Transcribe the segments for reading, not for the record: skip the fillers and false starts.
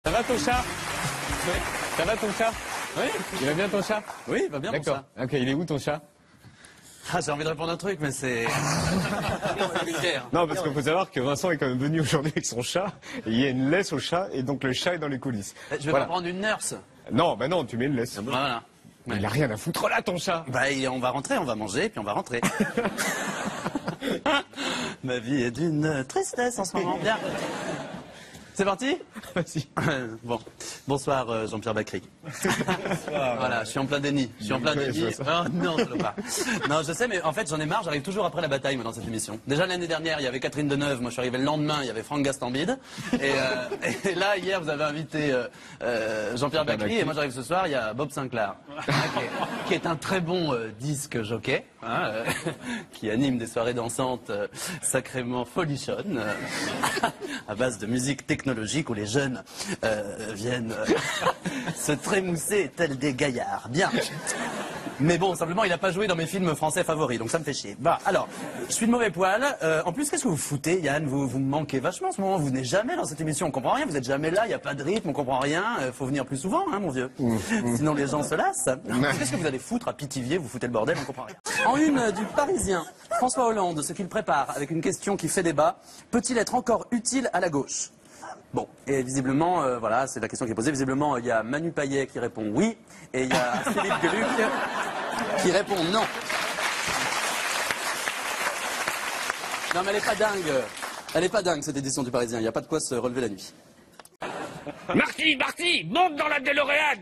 Ça va ton chat? Oui. Ça va ton chat? Oui. Il va bien ton chat? Oui, il va bien mon chat. D'accord. Ok, il est où ton chat? Ah, j'ai envie de répondre un truc, mais c'est... Non, parce qu'il faut savoir que Vincent est quand même venu aujourd'hui avec son chat. Et il y a une laisse au chat et donc le chat est dans les coulisses. Je vais pas prendre une nurse. Non, bah non, tu mets une laisse. Voilà. Mais il a rien à foutre là, ton chat. Bah, on va rentrer, on va manger, puis on va rentrer. Ma vie est d'une tristesse en ce moment. Bien. C'est parti? Vas-y. Bon. Bonsoir Jean-Pierre Bacry. Voilà, je suis en plein déni. Je suis en plein déni. Oh, non, salopard. Non, je sais, mais en fait, j'en ai marre. J'arrive toujours après la bataille, moi, dans cette émission. Déjà l'année dernière, il y avait Catherine Deneuve. Moi, je suis arrivé le lendemain, il y avait Franck Gastambide. Et là, hier, vous avez invité Jean-Pierre Bacry. Et moi, j'arrive ce soir, il y a Bob Sinclair, qui est un très bon disque jockey, qui anime des soirées dansantes sacrément folichonnes, à base de musique technologique où les jeunes viennent se trémousser tels des gaillards. Bien. Mais bon, simplement, il n'a pas joué dans mes films français favoris, donc ça me fait chier. Bah, alors, je suis de mauvais poil. En plus, qu'est-ce que vous foutez, Yann? Vous me manquez vachement en ce moment. Vous venez jamais dans cette émission, on comprend rien. Vous êtes jamais là, il n'y a pas de rythme, on comprend rien. Faut venir plus souvent, hein, mon vieux. Sinon, les gens se lassent. Qu'est-ce que vous allez foutre à Pithiviers? Vous foutez le bordel, on comprend rien. En une du Parisien, François Hollande, ce qu'il prépare avec une question qui fait débat. Peut-il être encore utile à la gauche? Bon, et visiblement, voilà, c'est la question qui est posée. Visiblement, il y a Manu Payet qui répond oui, et il y a Philippe Geluc qui répond non. Non, mais elle est pas dingue. Elle est pas dingue, cette édition du Parisien. Il n'y a pas de quoi se relever la nuit. Marty, monte dans la DeLorean.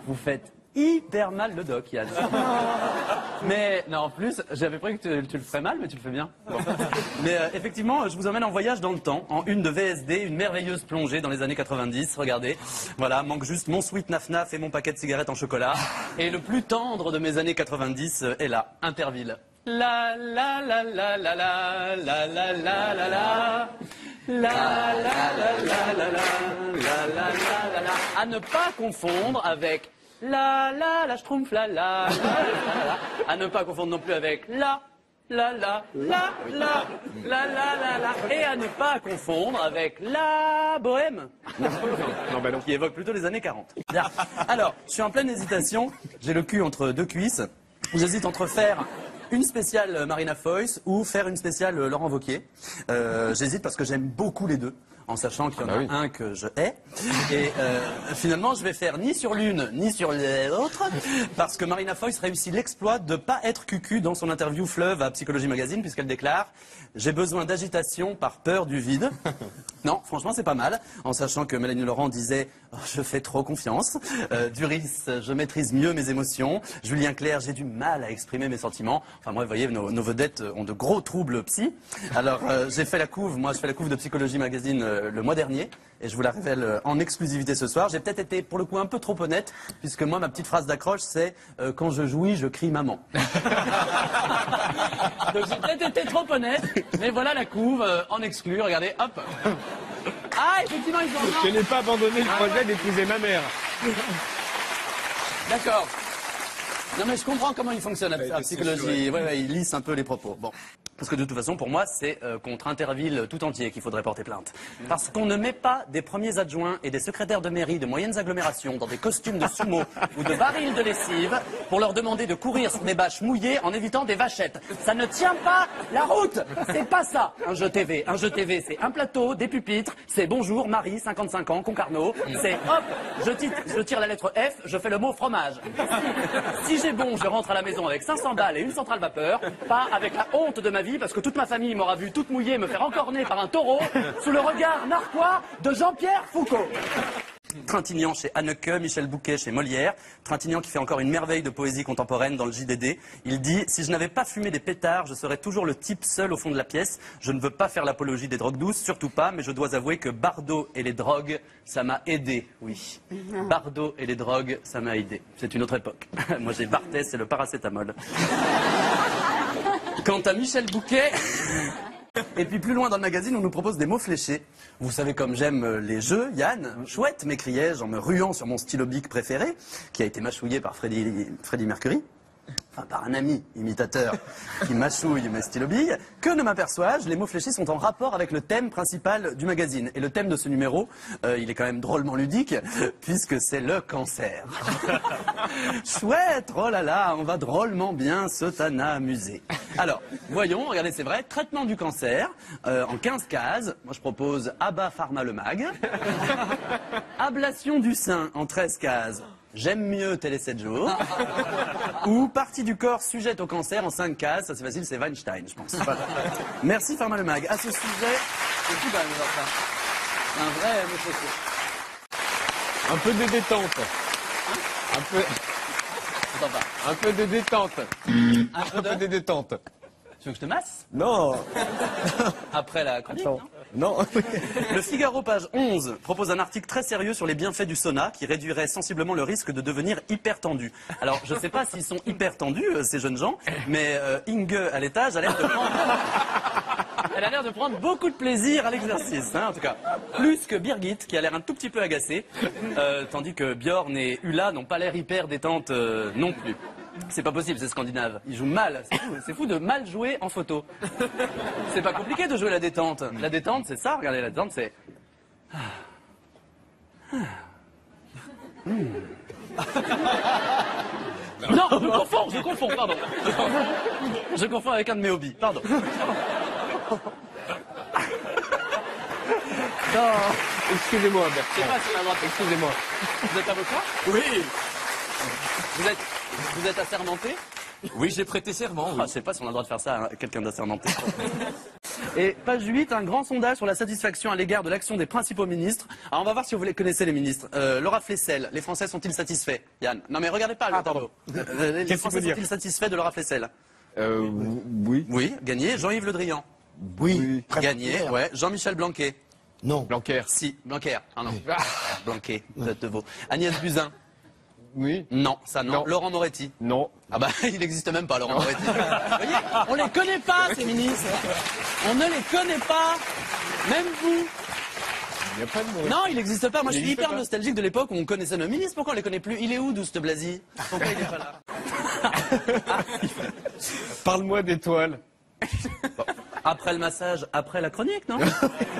Vous faites hyper mal le doc, Yann. Mais, non, en plus, j'avais prévu que tu le ferais mal, mais tu le fais bien. Bon. Mais effectivement, je vous emmène en voyage dans le temps, en une de VSD, une merveilleuse plongée dans les années 90, regardez. Voilà, manque juste mon sweet naf-naf et mon paquet de cigarettes en chocolat. Et le plus tendre de mes années 90 est là, Interville. La la la la la la la la la la la. La la la la la la la la la. À ne pas confondre avec la schtroumpf la. À ne pas confondre non plus avec la et à ne pas confondre avec la bohème. Non, bah non. Qui évoque plutôt les années 40. Bien. Alors, je suis en pleine hésitation. J'ai le cul entre deux cuisses. J'hésite entre faire une spéciale Marina Foïs ou faire une spéciale Laurent Wauquiez. J'hésite parce que j'aime beaucoup les deux, en sachant qu'il y en a un que je hais. Et finalement, je vais faire ni sur l'une, ni sur l'autre, parce que Marina Foïs réussit l'exploit de ne pas être cucu dans son interview Fleuve à Psychologie Magazine, puisqu'elle déclare « J'ai besoin d'agitation par peur du vide ». Non, franchement, c'est pas mal, en sachant que Mélanie Laurent disait oh, « Je fais trop confiance ». Duris, je maîtrise mieux mes émotions. Julien Clerc, j'ai du mal à exprimer mes sentiments. Enfin, moi, vous voyez, nos vedettes ont de gros troubles psy. Alors, j'ai fait la couve, moi, je fais la couve de Psychologie Magazine le mois dernier, et je vous la révèle en exclusivité ce soir. J'ai peut-être été, pour le coup, un peu trop honnête, puisque moi, ma petite phrase d'accroche, c'est quand je jouis, je crie maman. Donc, j'ai peut-être été trop honnête, mais voilà la couve en exclu, regardez, hop. Ah, effectivement, ils ont... Je n'ai pas abandonné le projet d'épouser ma mère. D'accord. Non mais je comprends comment il fonctionne la psychologie. Ouais, il lisse un peu les propos. Bon. Parce que de toute façon, pour moi, c'est contre Interville tout entier qu'il faudrait porter plainte. Parce qu'on ne met pas des premiers adjoints et des secrétaires de mairie de moyennes agglomérations dans des costumes de sumo ou de barils de lessive pour leur demander de courir sur des bâches mouillées en évitant des vachettes. Ça ne tient pas la route. C'est pas ça, un jeu TV. Un jeu TV, c'est un plateau, des pupitres, c'est bonjour, Marie, 55 ans, Concarneau. C'est hop, je tire la lettre F, je fais le mot fromage. Si j'ai bon, je rentre à la maison avec 500 balles et une centrale vapeur, pas avec la honte de ma vie, parce que toute ma famille m'aura vu toute mouillée me faire encorner par un taureau sous le regard narquois de Jean-Pierre Foucault. Trintignant chez Haneke, Michel Bouquet chez Molière. Trintignant qui fait encore une merveille de poésie contemporaine dans le JDD. Il dit « Si je n'avais pas fumé des pétards, je serais toujours le type seul au fond de la pièce. Je ne veux pas faire l'apologie des drogues douces, surtout pas, mais je dois avouer que Bardot et les drogues, ça m'a aidé, oui. Bardot et les drogues, ça m'a aidé. C'est une autre époque. Moi j'ai Barthès et le paracétamol. » Quant à Michel Bouquet... Et puis plus loin dans le magazine, on nous propose des mots fléchés. Vous savez comme j'aime les jeux, Yann. Chouette, m'écriai-je en me ruant sur mon stylo bic préféré, qui a été mâchouillé par Freddie Mercury. enfin par un ami imitateur qui mâchouille mes stylobilles, que ne m'aperçois-je, les mots fléchis sont en rapport avec le thème principal du magazine. Et le thème de ce numéro, il est quand même drôlement ludique, puisque c'est le cancer. Chouette, oh là là, on va drôlement bien se amuser. Alors, voyons, regardez, c'est vrai, traitement du cancer, en 15 cases. Moi, je propose Abba Pharma le Mag. Ablation du sein, en 13 cases. J'aime mieux Télé 7 jours. Ou partie du corps sujette au cancer en 5 cases. Ça c'est facile, c'est Weinstein, je pense. Voilà. Merci Pharma le Mag. À ce sujet, c'est tout quand même, ça. Un vrai monsieur. Un peu de détente. Un peu de détente. Un peu de détente. Tu veux que je te masse? Non. Après la chronique, Attends. non? Non. Le Figaro, page 11, propose un article très sérieux sur les bienfaits du sauna qui réduirait sensiblement le risque de devenir hyper tendu. Alors, je ne sais pas s'ils sont hyper tendus, ces jeunes gens, mais Inge, à l'étage, a l'air de prendre... Elle a l'air de prendre beaucoup de plaisir à l'exercice, hein, en tout cas. Plus que Birgit, qui a l'air un tout petit peu agacée, tandis que Bjorn et Ulla n'ont pas l'air hyper détente non plus. C'est pas possible, c'est scandinave. Ils jouent mal. C'est fou de mal jouer en photo. C'est pas compliqué de jouer la détente. La détente, c'est ça. Regardez, la détente, c'est... Non, je confonds, pardon. Je confonds avec un de mes hobbies, pardon. Non. Excusez-moi, Bertrand. Je sais pas si on a le droit de... Excusez-moi. Vous êtes avocat? Oui, Vous êtes assermenté? oui, j'ai prêté serment. Ah, je sais pas si on a le droit de faire ça à quelqu'un d'assermenté. Et page 8, un grand sondage sur la satisfaction à l'égard de l'action des principaux ministres. Alors on va voir si vous les connaissez les ministres. Laura Flessel, les Français sont-ils satisfaits? Yann? Non mais regardez pas le tableau. Les Qu'est-ce Français qu'il faut dire sont-ils satisfaits de Laura Flessel? Oui. Oui, gagné. Jean-Yves Le Drian? Oui. Gagné, ouais. Jean-Michel Blanquer? Non. Blanquer. Si, Blanquer. Ah non. Blanquer, de veau. Agnès Buzyn? Oui. Non, ça non. Non. Laurent Moretti? Non. Ah bah, il n'existe même pas, Laurent Moretti. Vous voyez, on les connaît pas, ces ministres. On ne les connaît pas. Même vous. Il n'y a pas de mot. Non, il n'existe pas. Moi, je Il suis existe hyper pas. nostalgique de l'époque où on connaissait nos ministres. Pourquoi on les connaît plus? Il est où, Douste Blazy? Pourquoi il n'est pas là? Parle-moi d'étoiles. Après le massage, après la chronique, non?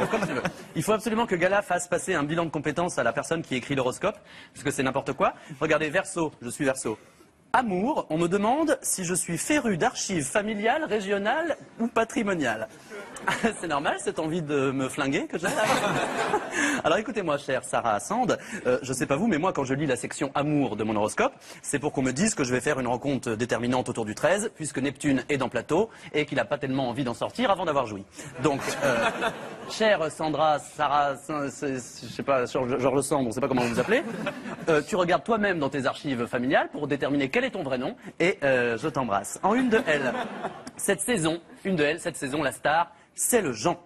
Comme tu veux. Il faut absolument que Gala fasse passer un bilan de compétences à la personne qui écrit l'horoscope, parce que c'est n'importe quoi. Regardez, Verseau, je suis Verseau. Amour, on me demande si je suis féru d'archives familiales, régionales ou patrimoniales. C'est normal, cette envie de me flinguer que j'ai. Alors écoutez-moi, chère Sarah Sand, je sais pas vous, mais moi quand je lis la section amour de mon horoscope, c'est pour qu'on me dise que je vais faire une rencontre déterminante autour du 13, puisque Neptune est dans plateau et qu'il a pas tellement envie d'en sortir avant d'avoir joui. Donc, chère Sandra, Sarah, je sais pas, Georges Sand, on sait pas comment vous vous appelez, tu regardes toi-même dans tes archives familiales pour déterminer quel est ton vrai nom et je t'embrasse. En une de elle, cette saison, la star, c'est le Jean.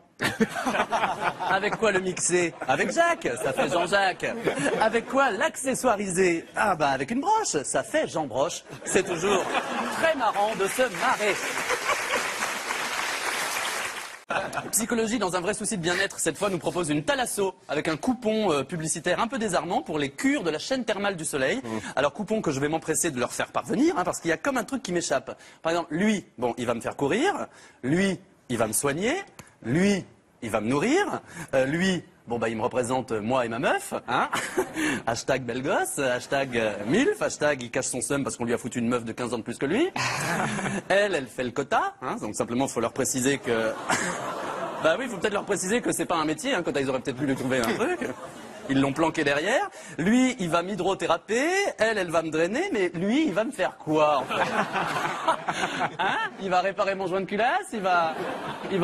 Avec quoi le mixer? Avec Jacques, ça fait Jean-Jacques. Avec quoi l'accessoiriser? Ah bah avec une broche, ça fait Jean Broche. C'est toujours très marrant de se marrer. Psychologie dans un vrai souci de bien-être, cette fois nous propose une Thalasso avec un coupon publicitaire un peu désarmant pour les cures de la chaîne thermale du soleil. Alors coupon que je vais m'empresser de leur faire parvenir, hein, parce qu'il y a comme un truc qui m'échappe. Par exemple, lui, bon, il va me faire courir, lui, il va me soigner, lui, il va me nourrir, lui, bon bah il me représente moi et ma meuf, hein. Hashtag belle gosse, hashtag MILF, hashtag il cache son seum parce qu'on lui a foutu une meuf de 15 ans de plus que lui. Elle fait le quota, hein, donc simplement il faut leur préciser que... Bah oui, il faut peut-être leur préciser que c'est pas un métier, hein, quota ils auraient peut-être pu lui trouver un truc. Ils l'ont planqué derrière. Lui, il va m'hydrothéraper. Elle va me drainer. Mais lui, il va me faire quoi, en fait? Hein? Il va réparer mon joint de culasse. Il va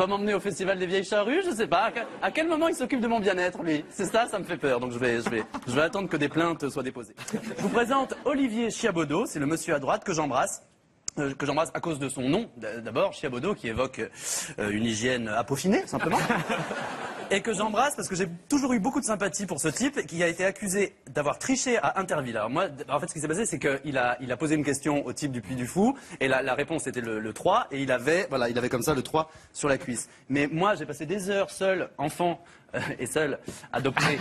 m'emmener au festival des vieilles charrues. Je sais pas. À quel moment il s'occupe de mon bien-être, lui? C'est ça me fait peur. Donc je vais attendre que des plaintes soient déposées. Je vous présente Olivier Chiabodo. C'est le monsieur à droite que j'embrasse à cause de son nom. D'abord, Chiabodo, qui évoque une hygiène à peaufiner, simplement. Et que j'embrasse parce que j'ai toujours eu beaucoup de sympathie pour ce type qui a été accusé d'avoir triché à Interville. Alors moi, en fait, ce qui s'est passé, c'est qu'il a posé une question au type du Puy du Fou et la réponse était le 3 et il avait comme ça le 3 sur la cuisse. Mais moi, j'ai passé des heures seul, enfant, et seul, adopté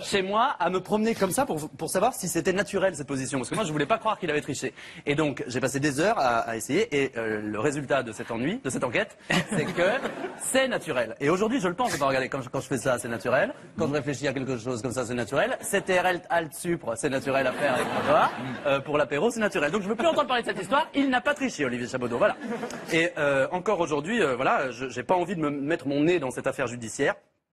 chez moi, à me promener comme ça pour savoir si c'était naturel cette position. Parce que moi, je voulais pas croire qu'il avait triché. Et donc, j'ai passé des heures à essayer. Et le résultat de cet ennui, de cette enquête, c'est que c'est naturel. Et aujourd'hui, je le pense. Regardez, quand je fais ça, c'est naturel. Quand je réfléchis à quelque chose comme ça, c'est naturel. CTRL Alt Supre, c'est naturel à faire avec mon doigt. Pour l'apéro, c'est naturel. Donc, je veux plus entendre parler de cette histoire. Il n'a pas triché, Olivier Chabaudot. Voilà. Et encore aujourd'hui, voilà, j'ai pas envie de me mettre mon nez dans cette affaire judiciaire.